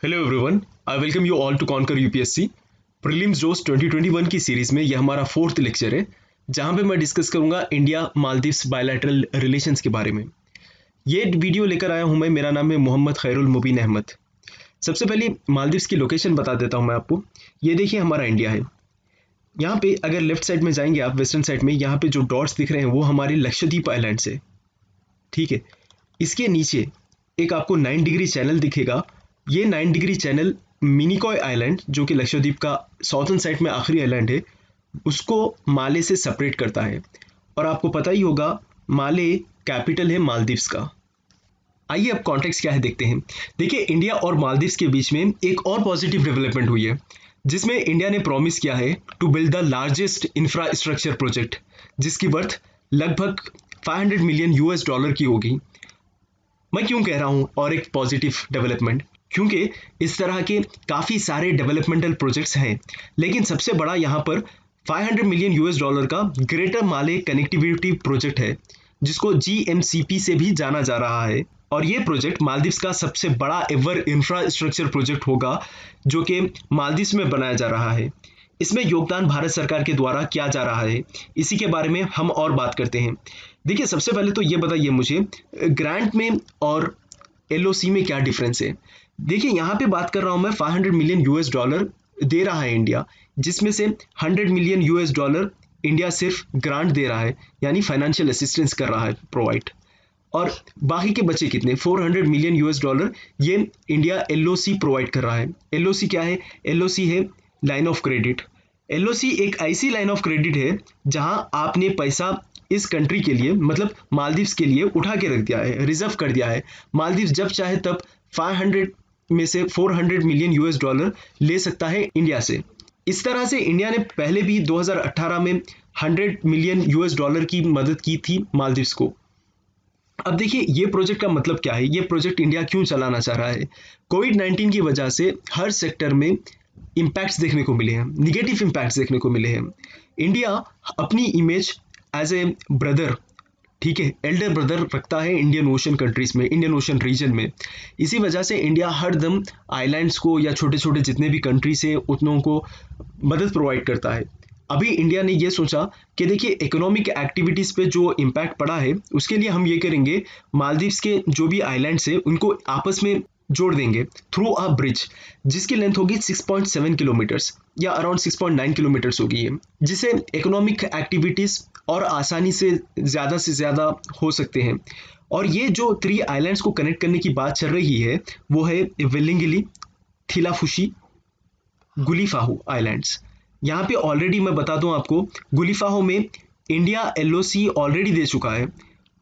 Hello everyone, I welcome you all to conquer UPSC prelims जोश 2021 की series में यह हमारा फोर्थ लेक्चर है जहां पे मैं डिस्कस करूंगा इंडिया मालदीव्स बायलैटरल रिलेशंस के बारे में। ये वीडियो लेकर आया हूं मैं, मेरा नाम है मोहम्मद खैरुल मुबीन अहमद। सबसे पहले मालदीव्स की लोकेशन बता देता हूं मैं आपको। ये देखिए हमारा इंडिया है। यहाँ पे अगर लेफ्ट साइड में जाएंगे आप, वेस्टर्न साइड में, यहाँ पे जो डॉट्स दिख रहे हैं वो हमारे लक्षद्वीप आइलैंड से, ठीक है। इसके नीचे एक आपको 9 डिग्री चैनल दिखेगा। ये 9 डिग्री चैनल मिनिकॉय आइलैंड, जो कि लक्षद्वीप का साउथर्न साइड में आखिरी आइलैंड है, उसको माले से सेपरेट करता है। और आपको पता ही होगा माले कैपिटल है मालदीव्स का। आइए अब कॉन्टेक्स्ट क्या है देखते हैं। देखिए, इंडिया और मालदीव्स के बीच में एक और पॉजिटिव डेवलपमेंट हुई है जिसमें इंडिया ने प्रॉमिस किया है to build the largest infrastructure project जिसकी वर्थ लगभग 500 मिलियन यूएस डॉलर की होगी। मैं क्यों कह रहा हूं और एक पॉजिटिव डेवलपमेंट, क्योंकि इस तरह के काफ़ी सारे डेवलपमेंटल प्रोजेक्ट्स हैं, लेकिन सबसे बड़ा यहाँ पर 500 मिलियन यूएस डॉलर का ग्रेटर माले कनेक्टिविटी प्रोजेक्ट है जिसको जीएमसीपी से भी जाना जा रहा है। और ये प्रोजेक्ट मालदीव्स का सबसे बड़ा एवर इंफ्रास्ट्रक्चर प्रोजेक्ट होगा जो कि मालदीव्स में बनाया जा रहा है। इसमें योगदान भारत सरकार के द्वारा किया जा रहा है। इसी के बारे में हम और बात करते हैं। देखिए, सबसे पहले तो ये बताइए मुझे, ग्रांट में और एलओसी में क्या डिफरेंस है। देखिए, यहाँ पे बात कर रहा हूँ मैं 500 मिलियन यूएस डॉलर दे रहा है इंडिया, जिसमें से 100 मिलियन यूएस डॉलर इंडिया सिर्फ ग्रांट दे रहा है, यानी फाइनेंशियल असिस्टेंस कर रहा है प्रोवाइड। और बाकी के बचे कितने 400 मिलियन यूएस डॉलर ये इंडिया एलओसी प्रोवाइड कर रहा है। एलओसी क्या है? एलओसी है लाइन ऑफ क्रेडिट। एलओसी एक ऐसी लाइन ऑफ क्रेडिट है जहां आपने पैसा इस कंट्री के लिए, मतलब मालदीव्स के लिए उठा के रख दिया है, रिजर्व कर दिया है। मालदीव्स जब चाहे तब 500 में से 400 मिलियन यूएस डॉलर ले सकता है इंडिया से। इस तरह से इंडिया ने पहले भी 2018 में 100 मिलियन यूएस डॉलर की मदद की थी मालदीव्स को। अब देखिए, ये प्रोजेक्ट का मतलब क्या है, ये प्रोजेक्ट इंडिया क्यों चलाना चाह रहा है। कोविड-19 की वजह से हर सेक्टर में इम्पैक्ट्स देखने को मिले हैं, निगेटिव इम्पैक्ट्स देखने को मिले हैं। इंडिया अपनी इमेज एज ए ब्रदर, ठीक है, एल्डर ब्रदर रखता है इंडियन ओशन कंट्रीज में, इंडियन ओशन रीजन में। इसी वजह से इंडिया हर दम आइलैंड्स को या छोटे छोटे जितने भी कंट्रीज हैं उतनों को मदद प्रोवाइड करता है। अभी इंडिया ने ये सोचा कि देखिए, इकोनॉमिक एक्टिविटीज़ पे जो इम्पैक्ट पड़ा है उसके लिए हम ये करेंगे, मालदीव्स के जो भी आइलैंड्स हैं उनको आपस में जोड़ देंगे थ्रू अ ब्रिज जिसकी लेंथ होगी 6.7 किलोमीटर्स या अराउंड 6.9 किलोमीटर्स होगी ये, जिससे इकोनॉमिक एक्टिविटीज़ और आसानी से ज़्यादा हो सकते हैं। और ये जो 3 आइलैंड्स को कनेक्ट करने की बात चल रही है वो है वेलिंगली, थिलाफुशी, गुलीफाहू आइलैंड्स। यहाँ पे ऑलरेडी मैं बता दूं आपको, गुलीफाहू में इंडिया एलओसी ऑलरेडी दे चुका है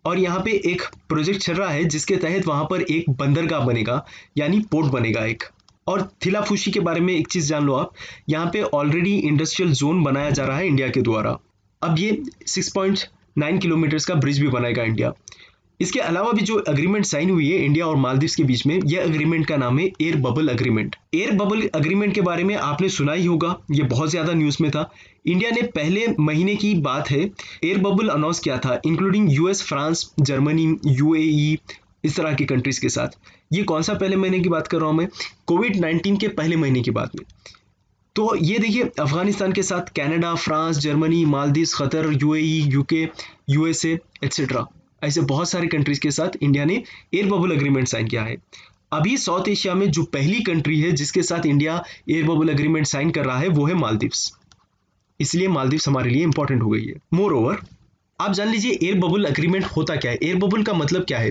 और यहाँ पे एक प्रोजेक्ट चल रहा है जिसके तहत वहाँ पर एक बंदरगाह बनेगा, यानी पोर्ट बनेगा एक। और थिलाफुशी के बारे में एक चीज़ जान लो आप, यहाँ पे ऑलरेडी इंडस्ट्रियल जोन बनाया जा रहा है इंडिया के द्वारा। अब ये 6.9 किलोमीटर्स का ब्रिज भी बनाएगा इंडिया। इसके अलावा भी जो एग्रीमेंट साइन हुई है इंडिया और मालदीव्स के बीच में, यह एग्रीमेंट का नाम है air bubble agreement. Air bubble agreement के बारे में आपने सुना ही होगा, ये बहुत ज्यादा न्यूज में था। इंडिया ने पहले महीने की बात है एयर बबल अनाउंस किया था, including US, France, Germany, UAE, इस तरह की कंट्रीज के साथ। ये कौन सा पहले महीने की बात कर रहा हूं मैं? कोविड-19 के पहले महीने की बात में। तो ये देखिए, अफगानिस्तान के साथ Canada, France, Germany, Maldives, Qatar, UAE, UK, USA etcetera, ऐसे बहुत सारे कंट्रीज के साथ इंडिया ने एयर बबल एग्रीमेंट साइन किया है। अभी साउथ एशिया में जो पहली कंट्री है जिसके साथ India air bubble agreement sign कर रहा है वो है मालदीव्स। इसलिए मालदीव्स हमारे लिए इंपॉर्टेंट हो गई है। मोर ओवर, आप जान लीजिए एयर बबल एग्रीमेंट होता क्या है। एयर बबल का मतलब क्या है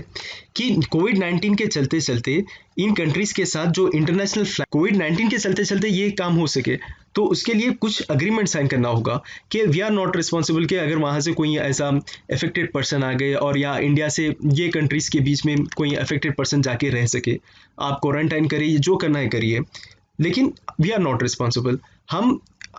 कि कोविड-19 के चलते चलते इन कंट्रीज के साथ जो इंटरनेशनल फ्लाइट, कोविड-19 के चलते चलते ये काम हो सके तो उसके लिए कुछ अग्रीमेंट साइन करना होगा कि वी आर नॉट रिस्पॉन्सिबल, कि अगर वहाँ से कोई ऐसा अफेक्टेड पर्सन आ गए और या इंडिया से ये कंट्रीज के बीच में कोई अफेक्टेड पर्सन जाके रह सके, आप क्वारंटाइन करिए, जो करना है करिए, लेकिन वी आर नॉट रिस्पॉन्सिबल। हम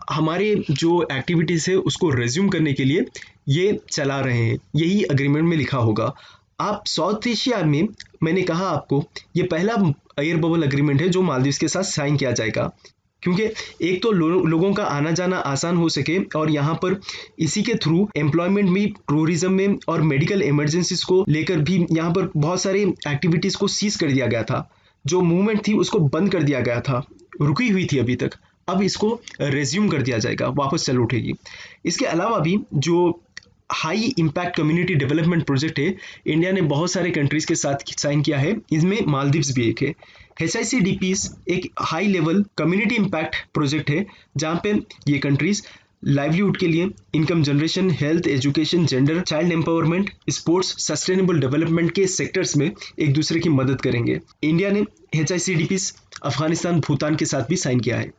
हमारे जो एक्टिविटीज़ है उसको रेज्यूम करने के लिए ये चला रहे हैं, यही अग्रीमेंट में लिखा होगा। आप साउथ एशिया में, मैंने कहा आपको, ये पहला एयर बबल एग्रीमेंट है जो मालदीव्स के साथ साइन किया जाएगा, क्योंकि एक तो लोगों का आना जाना आसान हो सके और यहाँ पर इसी के थ्रू एम्प्लॉयमेंट में, टूरिज्म में और मेडिकल इमरजेंसीज को लेकर भी यहाँ पर बहुत सारे एक्टिविटीज़ को सीज कर दिया गया था जो मूवमेंट थी उसको बंद कर दिया गया था, रुकी हुई थी अभी तक, अब इसको रेज्यूम कर दिया जाएगा, वापस चल उठेगी। इसके अलावा भी जो high impact community development project है, इंडिया ने बहुत सारे कंट्रीज के साथ साइन किया है, इसमें मालदीव्स भी एक है। HICDPs एक high level community impact project है जहाँ पे ये कंट्रीज लाइवलीहुड के लिए, income generation, health, education, gender, child empowerment, sports, sustainable development के सेक्टर्स में एक दूसरे की मदद करेंगे। इंडिया ने HICDPs अफगानिस्तान, भूटान के साथ भी साइन किया है।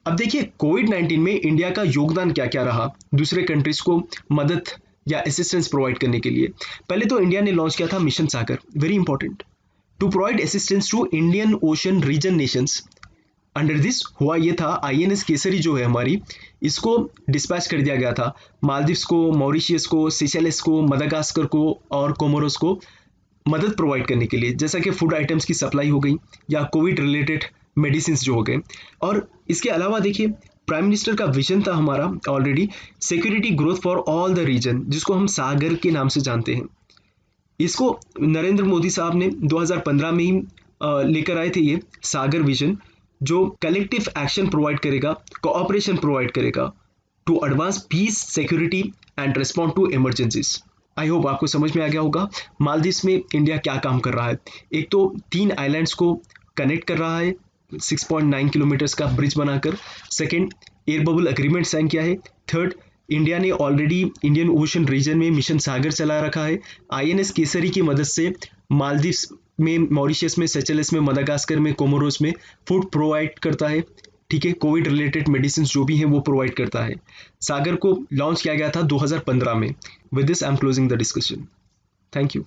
अब देखिए कोविड-19 में इंडिया का योगदान क्या क्या रहा दूसरे कंट्रीज को मदद या असिस्टेंस प्रोवाइड करने के लिए। पहले तो इंडिया ने लॉन्च किया था mission Sagar, very important, to provide assistance to Indian Ocean region nations. Under this हुआ ये था, INS केसरी जो है हमारी, इसको डिस्पैच कर दिया गया था मालदीव्स को, मॉरिशियस को, सेशेल्स को, मदागास्कर को और कोमोरोस को मदद प्रोवाइड करने के लिए, जैसा कि फूड आइटम्स की सप्लाई हो गई या कोविड रिलेटेड मेडिसिन जो हो गए। और इसके अलावा देखिए प्राइम मिनिस्टर का विजन था हमारा already, security growth for all the region, जिसको हम सागर के नाम से जानते हैं। इसको नरेंद्र मोदी साहब ने 2015 में ही लेकर आए थे, ये सागर विजन, जो कलेक्टिव एक्शन प्रोवाइड करेगा, कोऑपरेशन प्रोवाइड करेगा to advance peace, security and respond to emergencies. I hope आपको समझ में आ गया होगा मालदीव्स में इंडिया क्या काम कर रहा है। एक तो 3 आइलैंड्स को कनेक्ट कर रहा है 6.9 किलोमीटर्स का ब्रिज बनाकर। Second, air bubble agreement sign किया है। थर्ड, इंडिया ने ऑलरेडी इंडियन ओशन रीजन में मिशन सागर चला रखा है। INS केसरी की मदद से मालदीव्स में, मॉरिशियस में, सेचेल्स में, मदागास्कर में, कोमोरोस में फूड प्रोवाइड करता है। ठीक है, कोविड रिलेटेड मेडिसिन जो भी हैं वो प्रोवाइड करता है। सागर को लॉन्च किया गया था 2015 में। With this I am closing the discussion. Thank you.